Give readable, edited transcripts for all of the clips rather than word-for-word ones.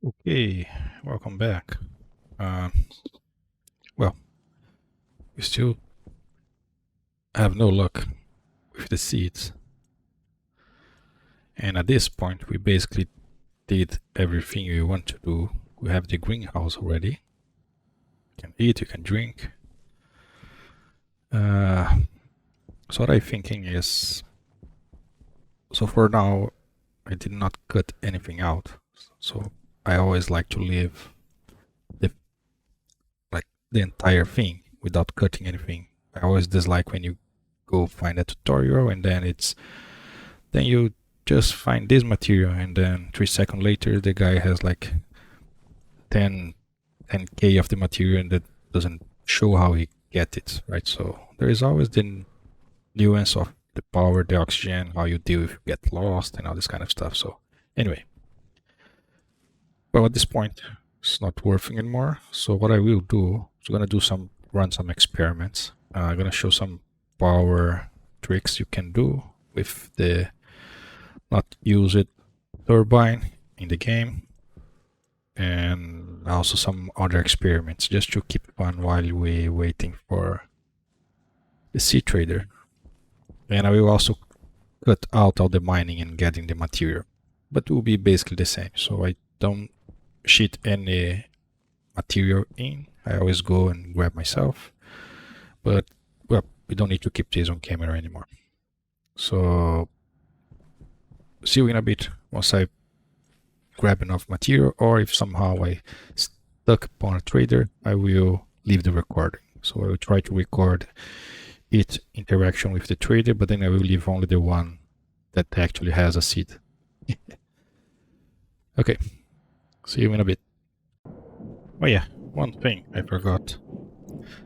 Okay, welcome back. Uh, well, we still have no luck with the seeds, and at this point, we basically did everything we want to do. We have the greenhouse already. You can eat, you can drink. Uh, so what I'm thinking is, so for now, I did not cut anything out. So I always like to leave the the entire thing without cutting anything. I always dislike when you go find a tutorial and then you just find this material and then 3 seconds later the guy has like 10 10k of the material and that doesn't show how he get it, right? So there is always the nuance of the power, the oxygen, how you deal if you get lost and all this kind of stuff. So anyway, well, at this point it's not working anymore. So what I will do is gonna do some run some experiments. I'm gonna show some power tricks you can do with the not use it turbine in the game, and also some other experiments just to keep fun while we waiting for the sea trader. And I will also cut out all the mining and getting the material, but it will be basically the same. So I don't shit any material in. I always go and grab myself, but well, we don't need to keep this on camera anymore. So see you in a bit once I grab enough material, or if somehow I stuck upon a trader, I will leave the recording. So I will try to record its interaction with the trader, but then I will leave only the one that actually has a seed. Okay, see you in a bit. Oh yeah, one thing I forgot.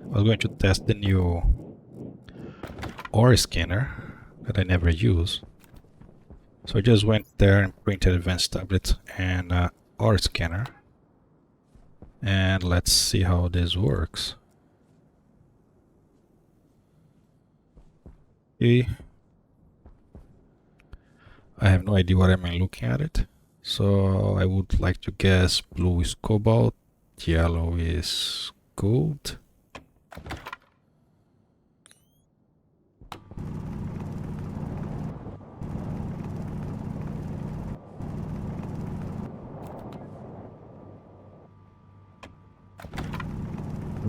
I was going to test the new ore scanner that I never use. So I just went there and printed advanced tablet and ore scanner. And let's see how this works. Okay. I have no idea what am I looking at it. So I would like to guess blue is cobalt, yellow is gold.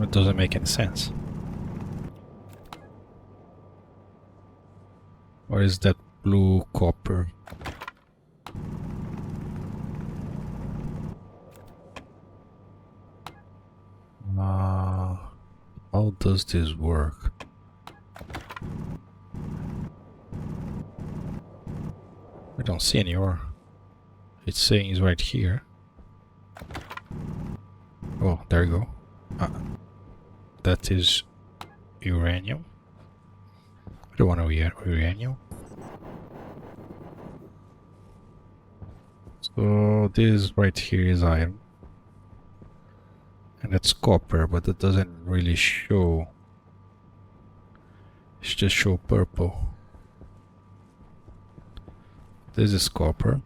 It doesn't make any sense. Or is that blue copper? How does this work? I don't see any ore. It's saying it's right here. Oh, there you go. That is uranium. I don't want to uranium. So this right here is iron. And that's copper, but it doesn't really show. It's just show purple. This is copper.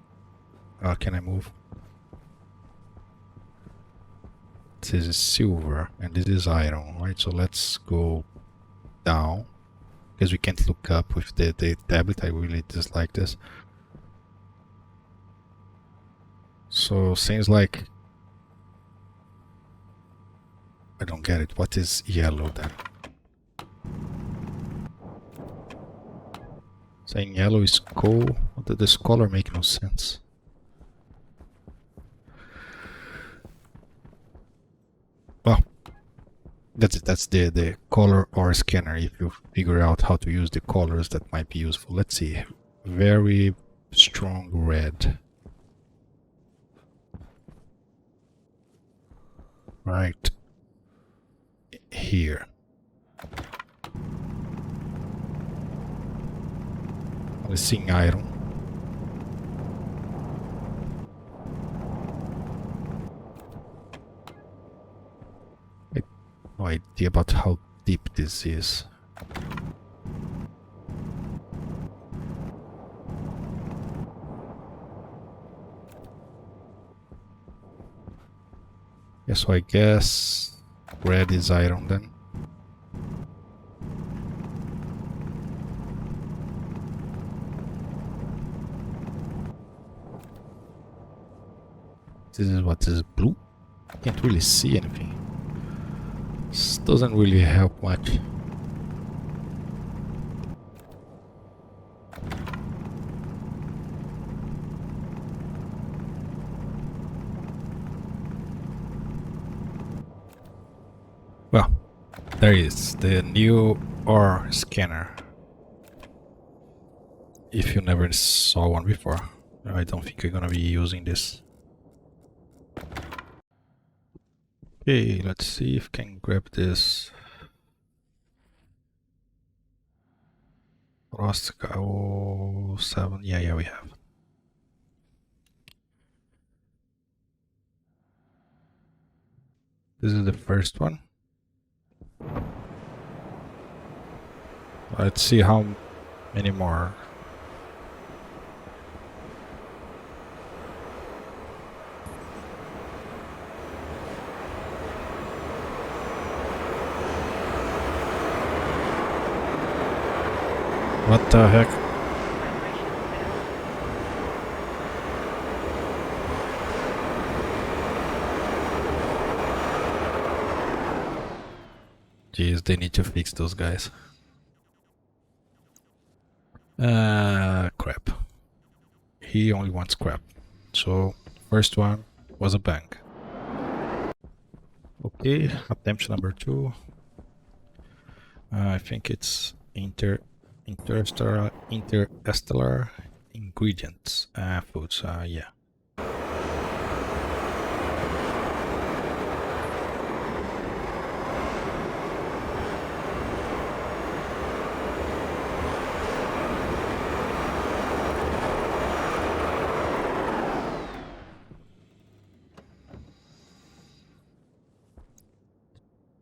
Can I move? This is silver, and this is iron, right? So let's go down, because we can't look up with the tablet. I really dislike this. So seems like I don't get it. What is yellow then? Saying yellow is coal. This color make no sense. Well, that's it. That's the color ore scanner. If you figure out how to use the colors, that might be useful. Let's see. Very strong red. Right here. I'm seeing iron. I have no idea about how deep this is. Yeah, so I guess red is iron then. This is what is blue. Can't really see anything. This doesn't really help much. Well, there is the new ore scanner. If you never saw one before, I don't think you're gonna be using this. Okay, let's see if I can grab this. Rostka 07. Yeah, we have. This is the first one. Let's see how many more. What the heck? Jeez, they need to fix those guys. Crap. He only wants crap. So, first one was a bank. Okay, attempt number 2. I think it's interstellar ingredients, foods. Yeah.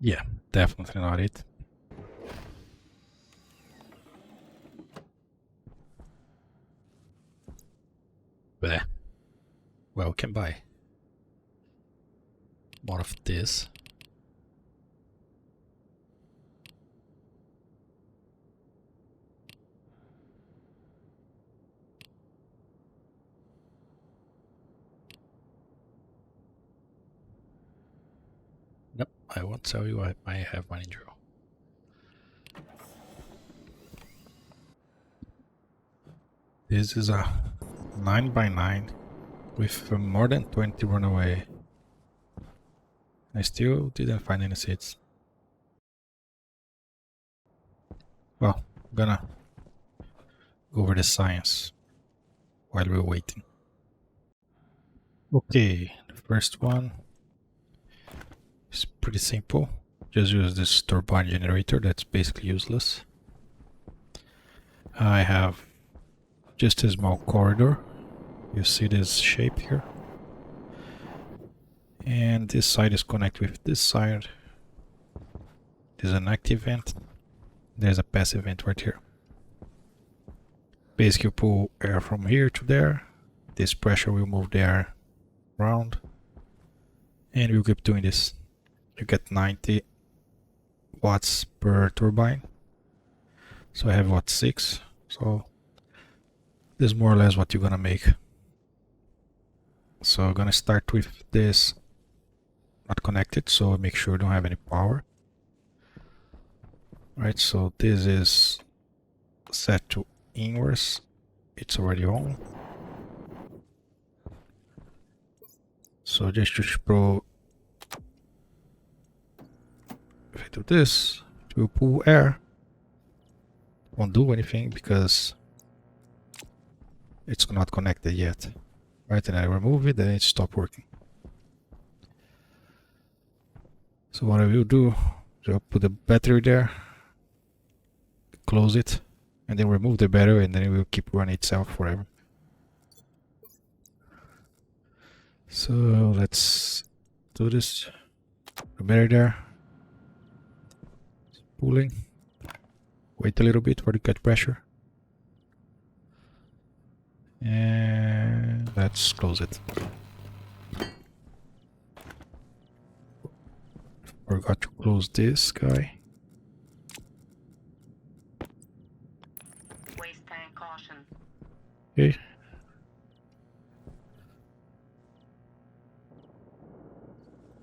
Yeah, definitely not it. Bleh. Well, we can buy more of this. Nope, I won't tell you I have one in draw. This is a 9x9 with more than 20 runaway. I still didn't find any seats. Well, I'm gonna go over the science while we're waiting. Okay, the first one is pretty simple. Just use this turbine generator that's basically useless. I have just a small corridor. You see this shape here? And this side is connected with this side. There's an active vent. There's a passive vent right here. Basically, you pull air from here to there. This pressure will move the air around. And we'll keep doing this. You get 90 watts per turbine. So I have what, 6. So this is more or less what you're gonna make. So I'm gonna start with this not connected, so make sure you don't have any power. Right, so this is set to inverse. It's already on. So just to show, if I do this, it will pull air. Won't do anything because it's not connected yet. Right, and I remove it, then it stopped working. So what I will do is I'll put the battery there, close it, and then remove the battery, and then it will keep running itself forever. So let's do this. The battery there. It's pulling. Wait a little bit for the cut pressure. And let's close it. forgot to close this guy. Waste tank caution. Okay.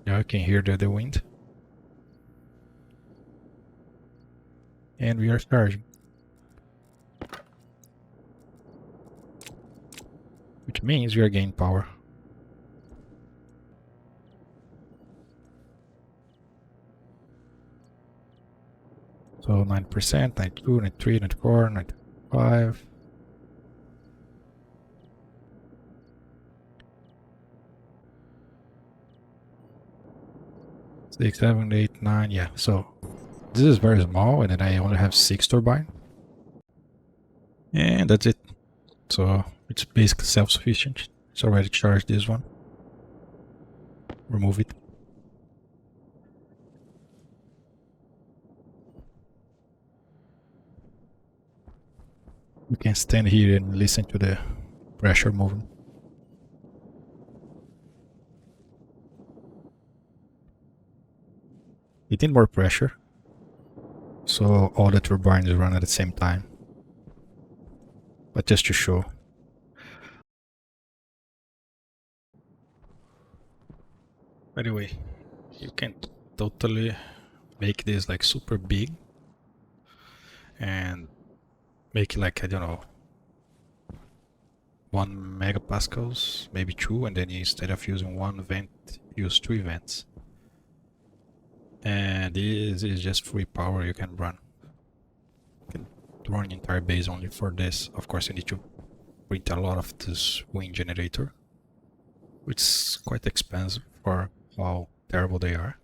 Now I can hear the wind. And we are charging. Which means we are gaining power. So 9%, 92, 93, 94, 95. 6, 7, 8, 9, yeah. So this is very small, and then I only have 6 turbine. And that's it. So it's basically self-sufficient. It's already charged, this one. Remove it. You can stand here and listen to the pressure moving. It needs more pressure, so all the turbines run at the same time. But just to show. By the way, you can totally make this like super big and make it like, I don't know, 1 megapascals, maybe 2, and then instead of using 1 vent, use 3 vents. And this is just free power you can run. You can run an entire base only for this. Of course, you need to print a lot of this wind generator, which is quite expensive for how terrible they are.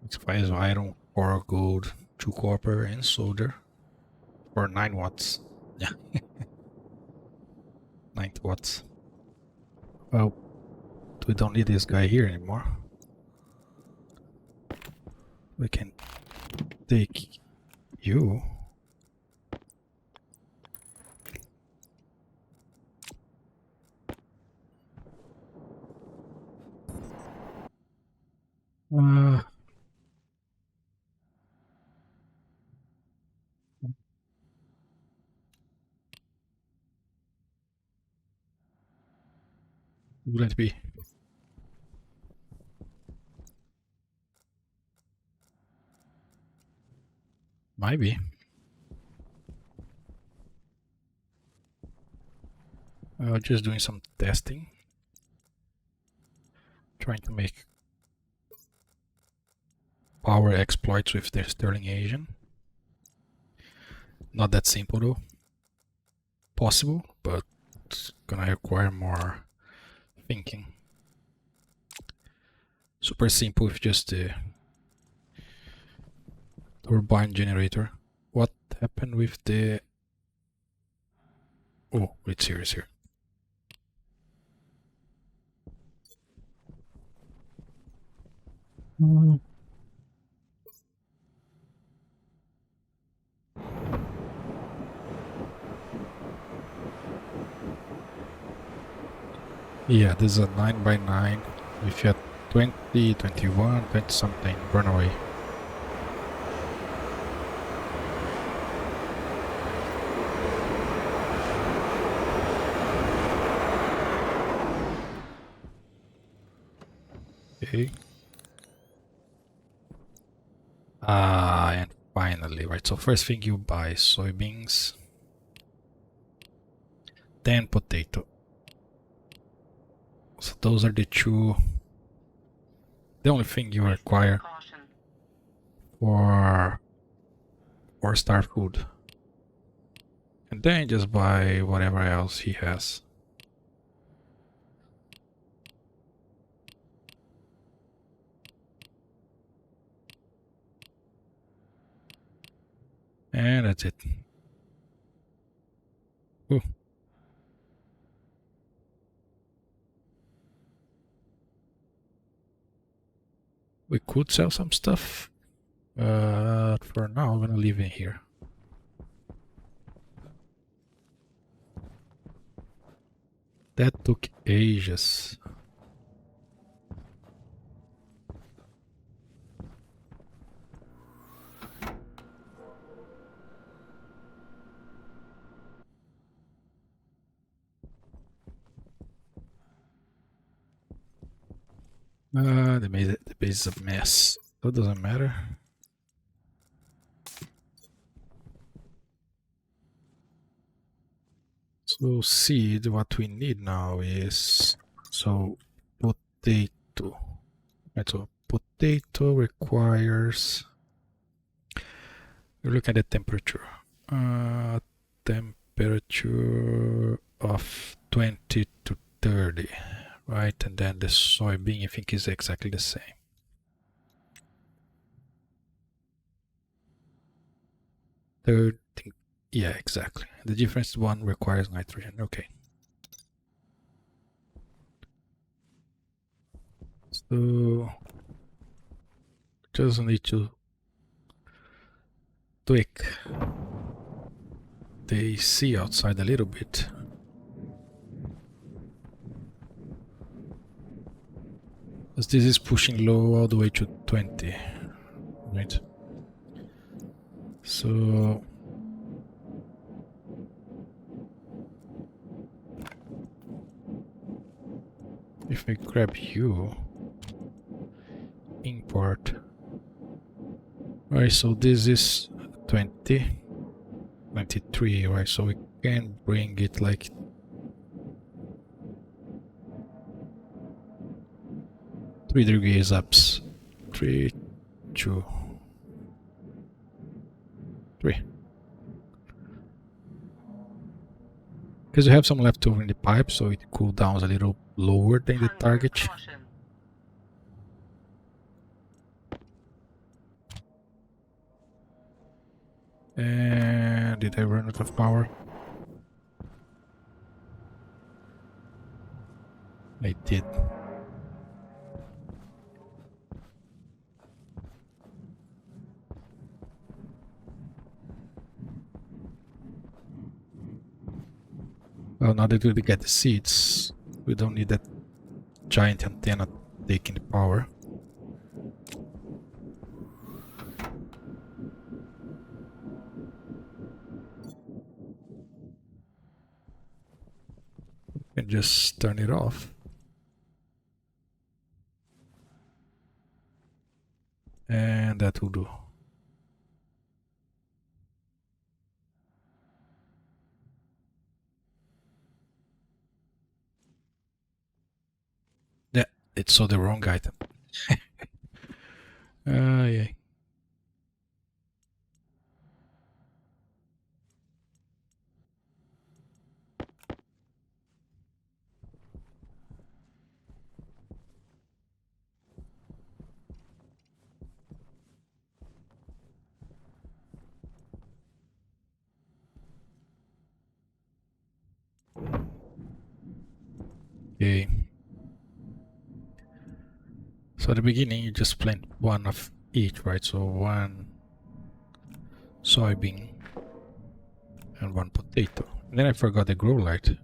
It's 5 iron, 4 gold, 2 copper, and solder for 9 watts. Yeah, 90 watts. Well, we don't need this guy here anymore. We can take you. Wouldn't be. Might be. Just doing some testing. Trying to make power exploits with the Sterling Asian. Not that simple though. Possible, but it's gonna require more thinking. Super simple with just the turbine generator. What happened with the... Oh, it's here, it's here. Yeah, this is a 9x9. If you had 20, 21, 20 something, run away. Okay. And finally, right, so first thing you buy soybeans, then potato. So those are the only thing you require for 4-star food. And then just buy whatever else he has. And that's it. Ooh. We could sell some stuff, but for now I'm gonna leave it here. That took ages. The base is a mess. That doesn't matter. So seed, what we need now is potato. Right, so potato requires. We look at the temperature. Temperature of 20 to 30, right? And then the soybean, I think, is exactly the same. 30, yeah, exactly. The difference one requires nitrogen. Okay. So just need to tweak the AC outside a little bit. As this is pushing low all the way to 20, right? So if I grab you, import. Right, so this is 20, 23, right? So we can bring it like 3 degrees up. 3, 2, 3. Because you have some leftover in the pipe, so it cools down a little lower than the target. And did I run out of power? I did. Well, now that we get the seeds, we don't need that giant antenna taking the power. We can just turn it off. And that will do. Yeah, it saw the wrong item. Yeah. Okay. So at the beginning you just plant one of each, right? So one soybean and one potato. And then I forgot the grow light.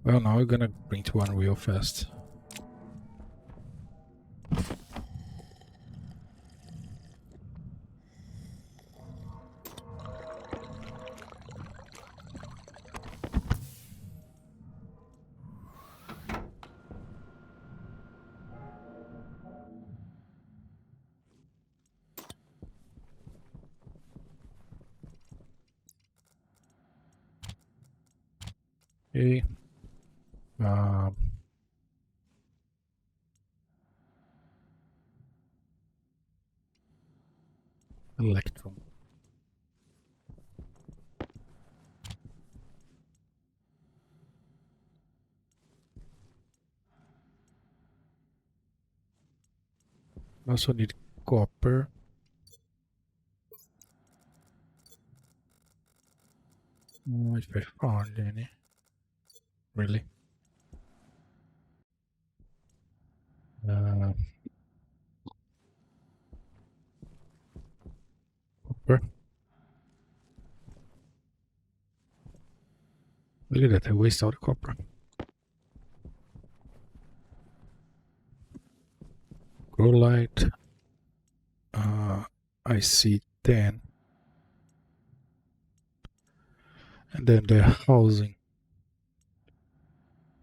Well, now we're gonna bring to one real fast. Okay. Um, Electrum. Also need copper. If I found any. Really? Uh, Copper. Look at that, I waste all the copper. grow light. I see 10. And then the housing.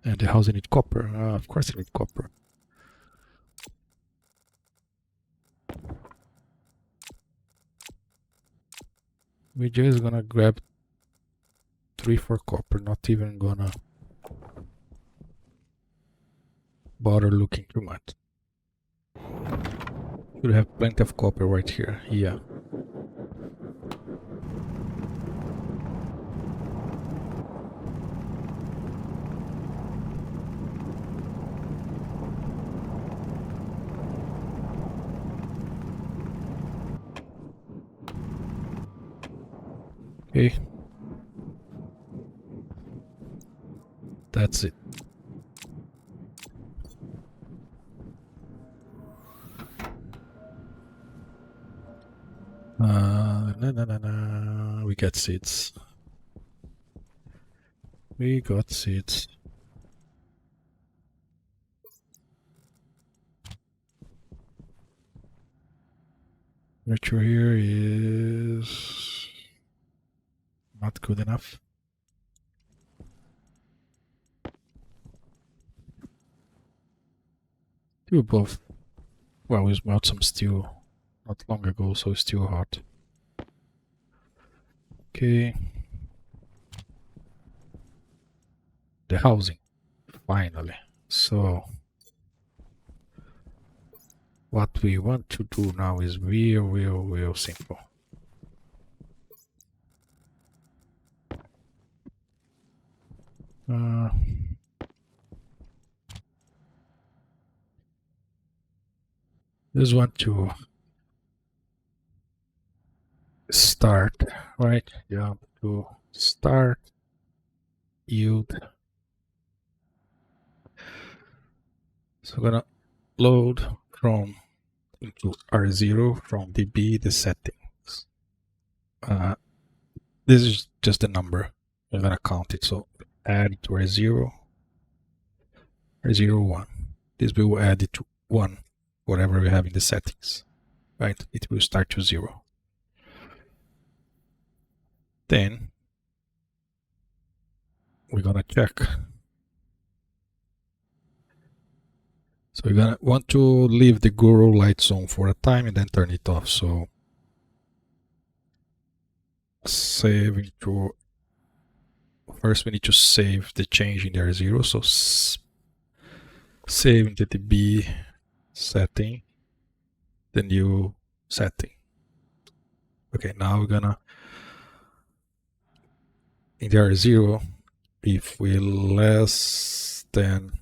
And the housing need copper. Of course it need copper. We're just gonna grab 3 for copper, not even gonna bother looking too much. Should have plenty of copper right here. Yeah. Okay. That's it. We got seeds. We got seeds. Nurture here is not good enough. Do both. Well, we smelt some steel not long ago, so it's still hot. Okay. The housing. Finally. So what we want to do now is real simple. Just want to start, right? Jump to start yield. So I'm gonna load from into R0 from DB the settings. This is just a number. I'm gonna count it. So add it to R0, R0, 1. This will add it to 1, whatever we have in the settings, right? It will start to 0. Then we're gonna check. So we're gonna want to leave the grow light zone for a time and then turn it off. So save into, first we need to save the change in the R0. So save into the B setting, the new setting. Okay, now we're gonna, in the R0, if we less than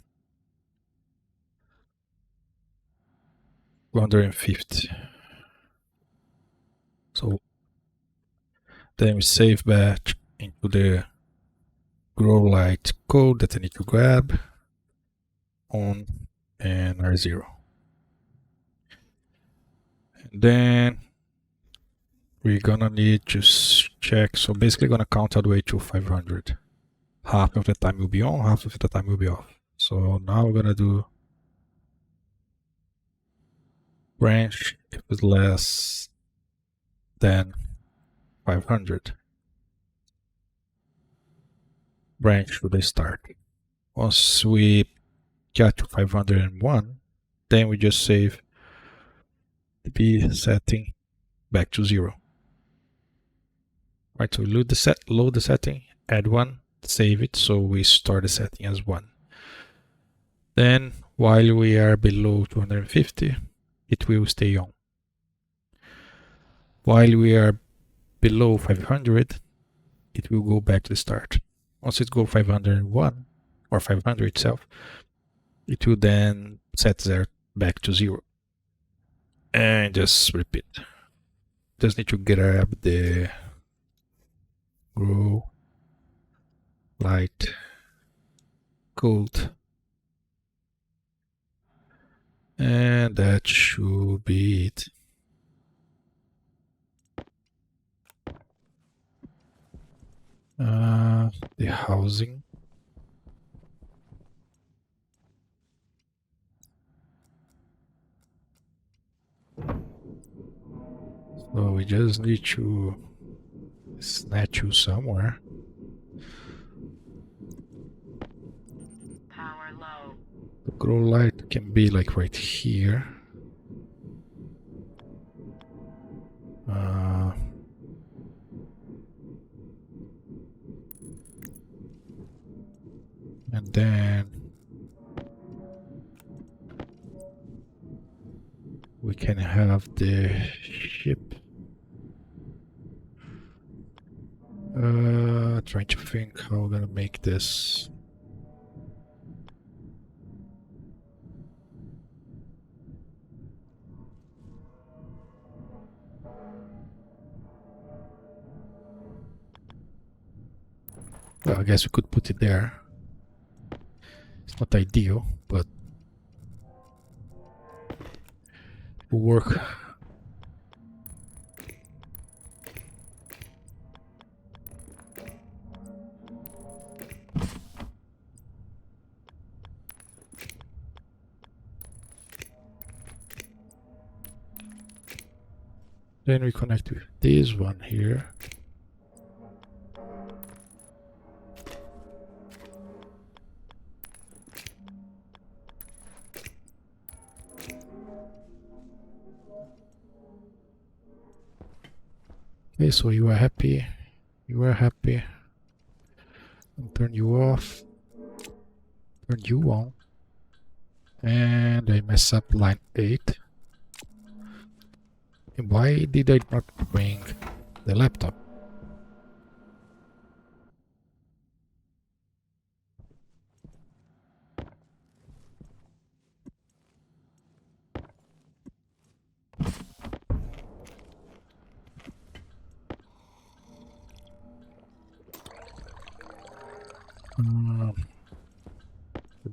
150. So then we save back into the grow light code that I need to grab on and R0. And then we're gonna need to check. So basically gonna count all the way to 500. Half of the time will be on, half of the time will be off. So now we're gonna do branch if it's less than 500. Branch should start. Once we get to 501, then we just save the B setting back to 0. Right, so we load the setting, add 1, save it, so we store the setting as 1. Then while we are below 250, it will stay on. While we are below 500, it will go back to the start. Once it goes 501 or 500 itself, it will then set there back to 0. And just repeat. Just need to grab the grow light code, and that should be it. The housing. we just need to snatch you somewhere. Power low. The grow light can be like right here. And then we can have the ship. Trying to think how we're gonna make this. Well, I guess we could put it there. It's not ideal, but will work. Then we connect with this one here. Okay, so you are happy. You are happy. I'll turn you off. Turn you on. And I mess up line 8. And why did I not bring the laptop?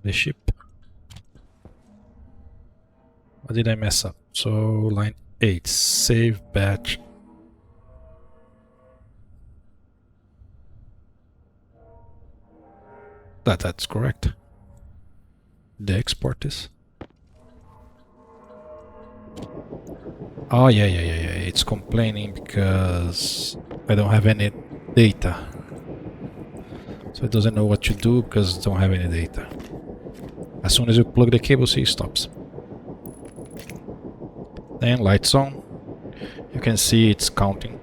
The ship. What did I mess up? So line 8, save batch. That's correct. The export is. Oh yeah. It's complaining because I don't have any data. So it doesn't know what to do because it don't have any data. As soon as you plug the cable, see, it stops. Then lights on. You can see it's counting.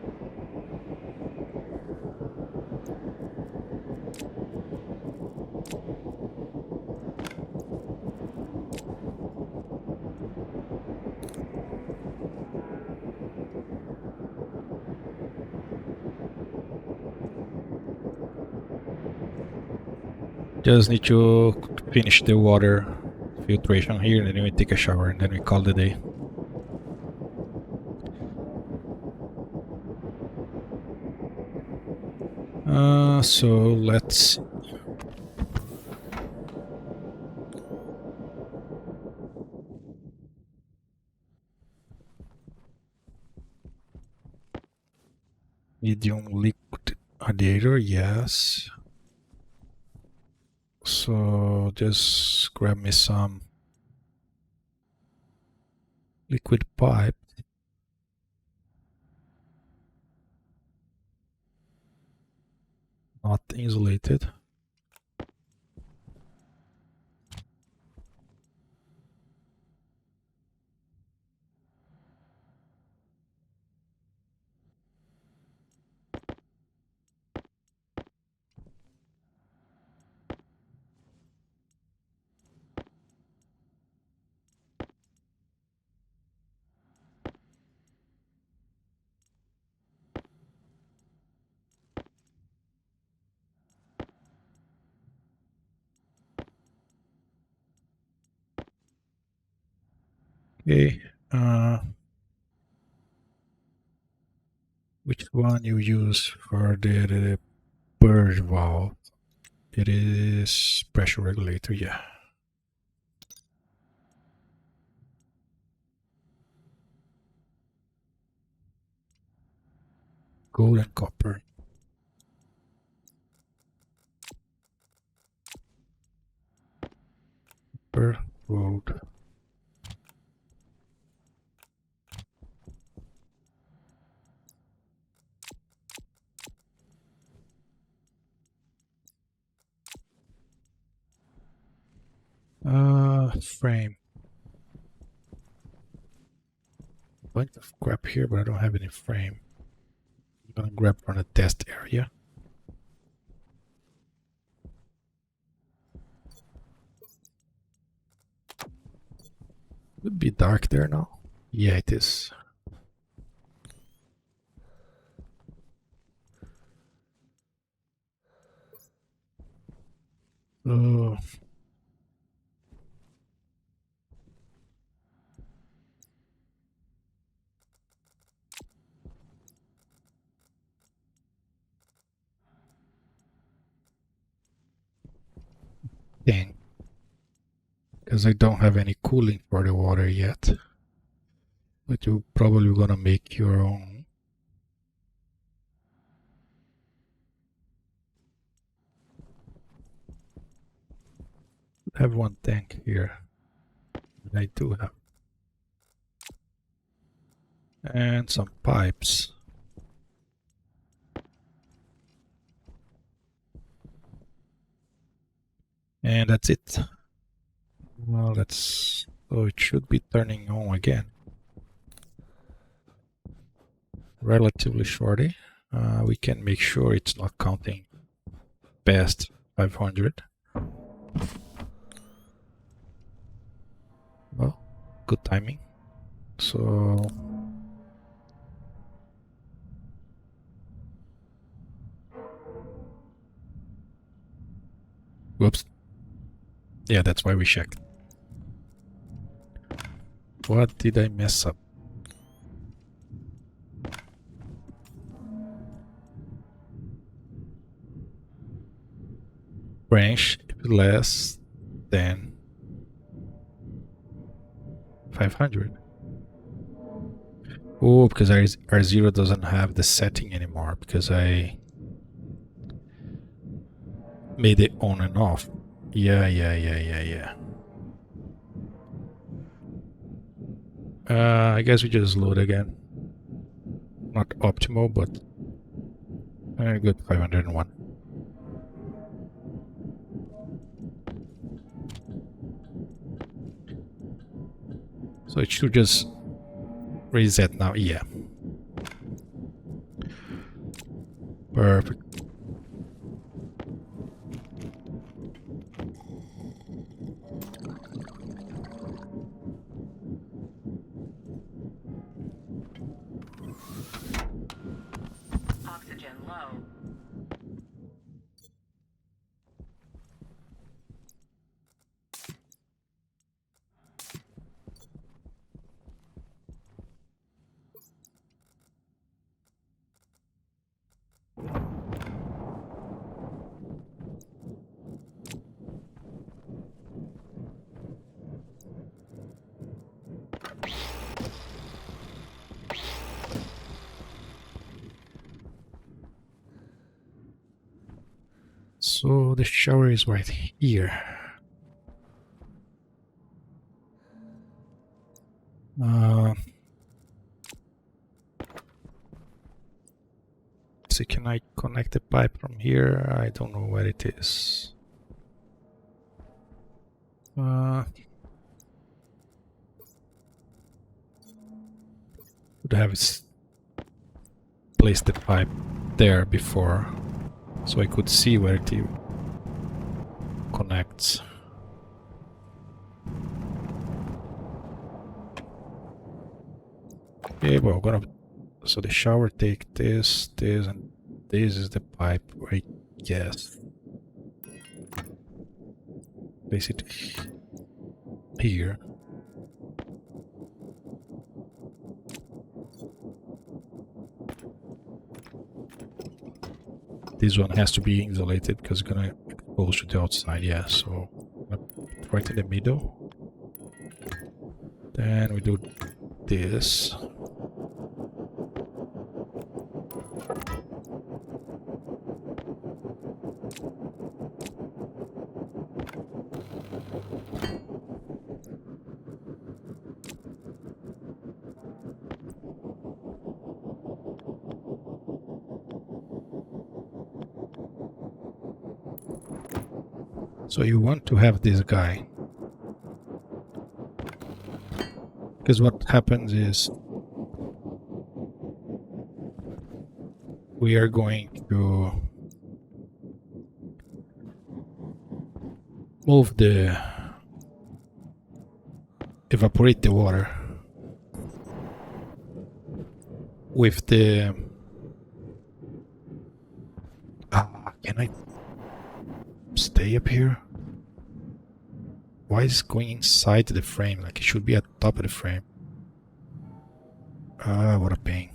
Just need to finish the water filtration here, and then we take a shower, and then we call the day. So let's medium liquid radiator, yes. So just grab me some liquid pipe. Not insulated. Okay. Which one you use for the purge valve? It is pressure regulator, yeah. Gold and copper. Per gold. Frame. Bunch of crap here, but I don't have any frame. I'm gonna grab from the test area. Would be dark there now. Yeah, it is. Oh. Dang. Because I don't have any cooling for the water yet. But you're probably gonna make your own. I have one tank here. I do have. And some pipes. And that's it. Well, that's... So it should be turning on again. Relatively shorty. We can make sure it's not counting past 500. Well, good timing. So... Whoops. Yeah, that's why we checked. What did I mess up? Branch less than 500. Oh, because R0 doesn't have the setting anymore because I made it on and off. Yeah. I guess we just load again. Not optimal, but good. 501. So it should just reset now. Yeah. Perfect. Oxygen low. So the shower is right here. So can I connect the pipe from here? I don't know where it is. Would have placed the pipe there before, so I could see where it connects. Okay, well, so the shower take this, and this is the pipe, I guess. Place it here. This one has to be insulated because it's gonna expose to the outside, yeah, so right in the middle. Then we do this. So you want to have this guy Because what happens is we are going to evaporate the water with the can I stay up here? Why is it going inside the frame? Like it should be at the top of the frame. What a pain.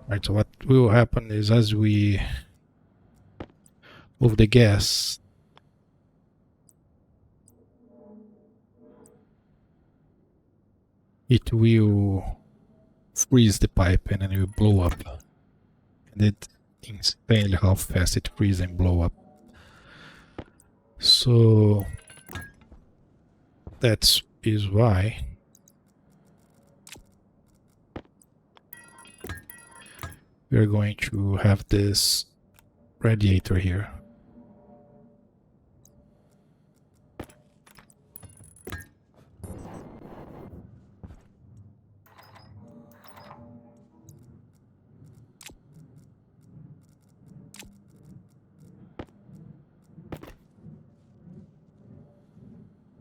Right, so what will happen is as we move the gas, it will freeze the pipe and then it will blow up. And it's insane how fast it freezes and blow up. So that is why we're going to have this radiator here.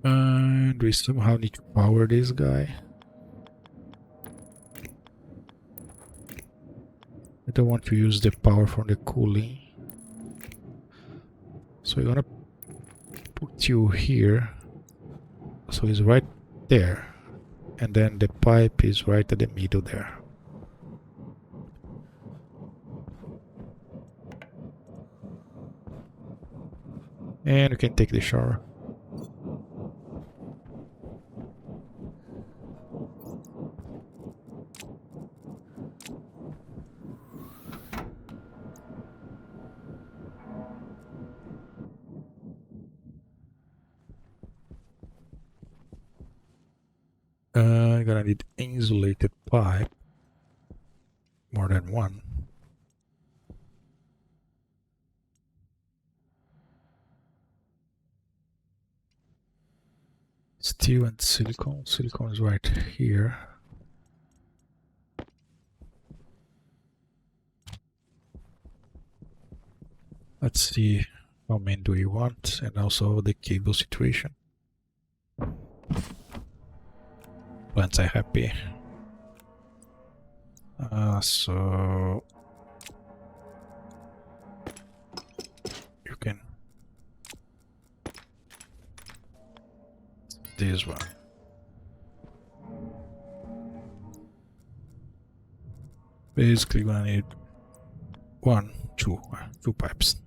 And we somehow need to power this guy. I don't want to use the power from the cooling. So we're gonna put you here. So it's right there. And then the pipe is right at the middle there. And you can take the shower. I'm gonna need insulated pipe, more than one. Steel and silicone. Silicone is right here. Let's see how many do we want, and also the cable situation. Plants are happy. So you can this one. Basically, gonna need two pipes.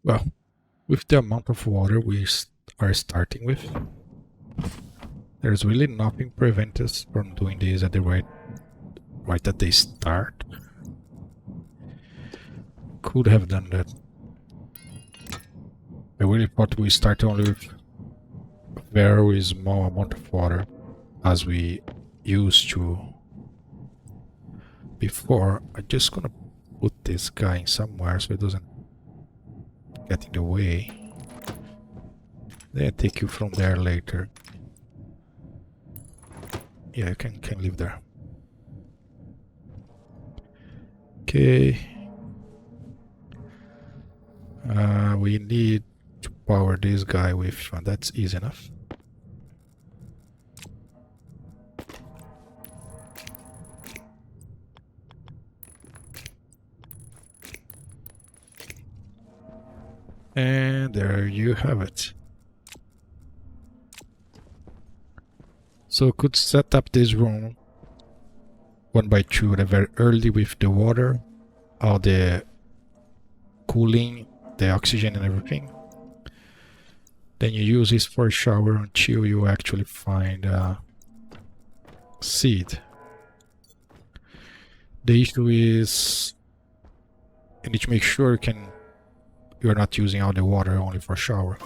Well, with the amount of water we are starting with, there's really nothing prevent us from doing this at the right at the start. Could have done that. I really thought we start only with a very small amount of water, as we used to before. I'm just gonna put this guy in somewhere so it doesn't get in the way. Then I take you from there later. Yeah, you can live there. Okay. We need to power this guy with, and that's easy enough. And there you have it. So could set up this room 1x2 very early with the water, all the cooling, the oxygen and everything. Then you use this for a shower until you actually find seed. The issue is you need to make sure you're not using all the water only for shower.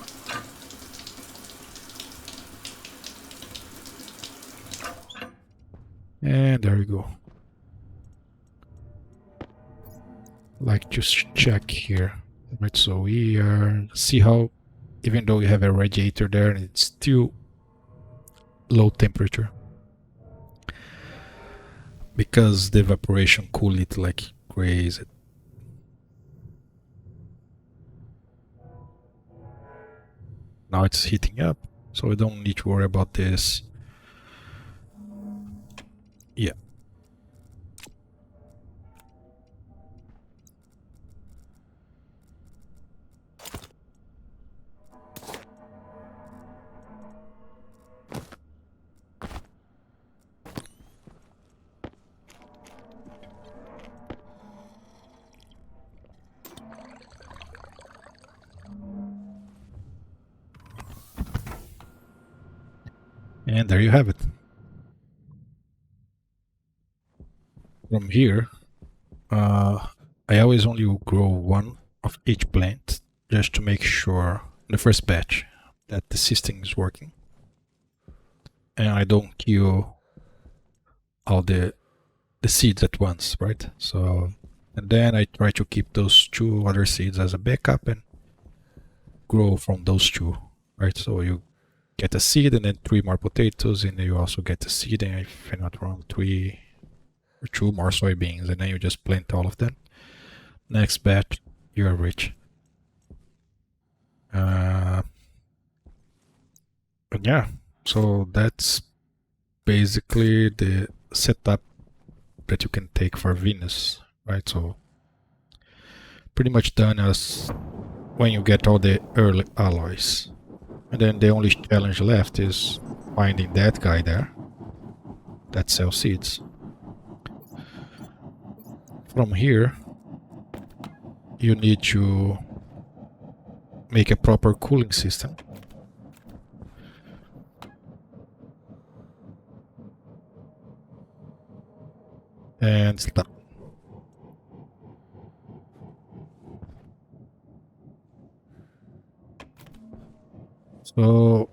And there you go. Like just check here. Right, so we are see how even though you have a radiator there and it's still low temperature because the evaporation cool it like crazy. Now it's heating up, so we don't need to worry about this. Yeah. And there you have it. From here, I always only grow one of each plant just to make sure in the first batch that the system is working. And I don't kill all the seeds at once, right? So, and then I try to keep those 2 other seeds as a backup and grow from those 2, right? So you get a seed and then 3 more potatoes, and then you also get a seed, and if I'm not wrong, 3 or 2 more soybeans, and then you just plant all of them. Next batch, you are rich. And yeah, so that's basically the setup that you can take for Venus, right? So pretty much done as when you get all the early alloys. And then the only challenge left is finding that guy there that sells seeds. From here, you need to make a proper cooling system. And stop. So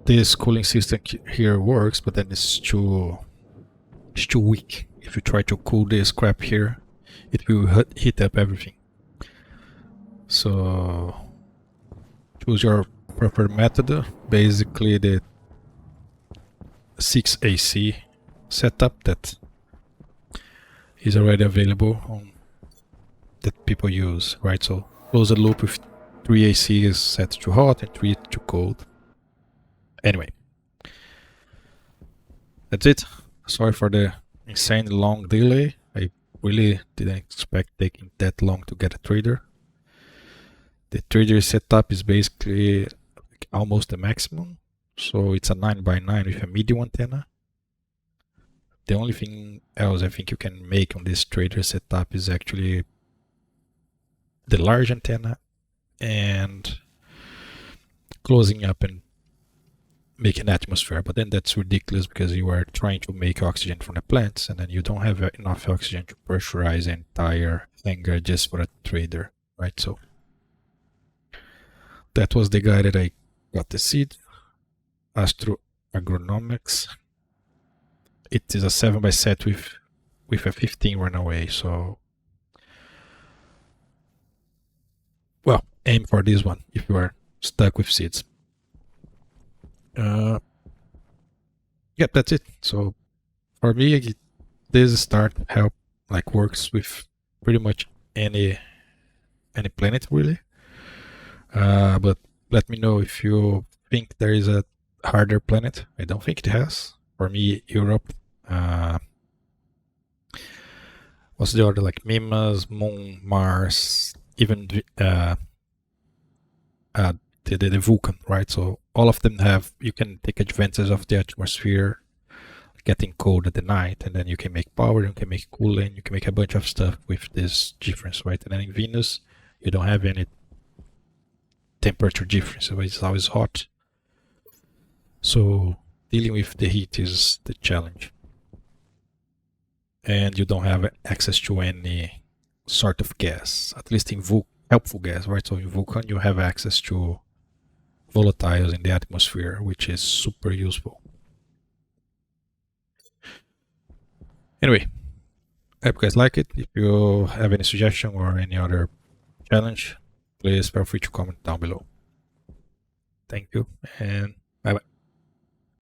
this cooling system here works, but then it's too weak. If you try to cool this crap here, it will heat up everything. So choose your proper method. Basically the 6AC setup that is already available on that people use, right? So close the loop with 3AC is set to hot and 3 to cold. Anyway, that's it. Sorry for the insane long delay. I really didn't expect taking that long to get a trader. The trader setup is basically almost the maximum. So it's a 9x9 with a medium antenna. The only thing else I think you can make on this trader setup is actually the large antenna and closing up and make an atmosphere, but then that's ridiculous because you are trying to make oxygen from the plants and then you don't have enough oxygen to pressurize the entire hangar just for a trader, right? So that was the guy that I got the seed, Astro Agronomics. It is a 7x set with a 15 runaway, so well, aim for this one if you are stuck with seeds. Yep, that's it. So for me, this start help like works with pretty much any planet really. But let me know if you think there is a harder planet. I don't think it has. For me, Europe. What's the other, like Mimas, Moon, Mars, even the Vulcan, right? So all of them have, you can take advantage of the atmosphere getting cold at the night, and then you can make power, you can make cooling, you can make a bunch of stuff with this difference, right? And then in Venus, you don't have any temperature difference, so it's always hot. So dealing with the heat is the challenge. And you don't have access to any sort of gas, at least in helpful gas, right? So in Vulcan, you have access to volatiles in the atmosphere, which is super useful. Anyway, I hope you guys like it. If you have any suggestion or any other challenge, please feel free to comment down below. Thank you, and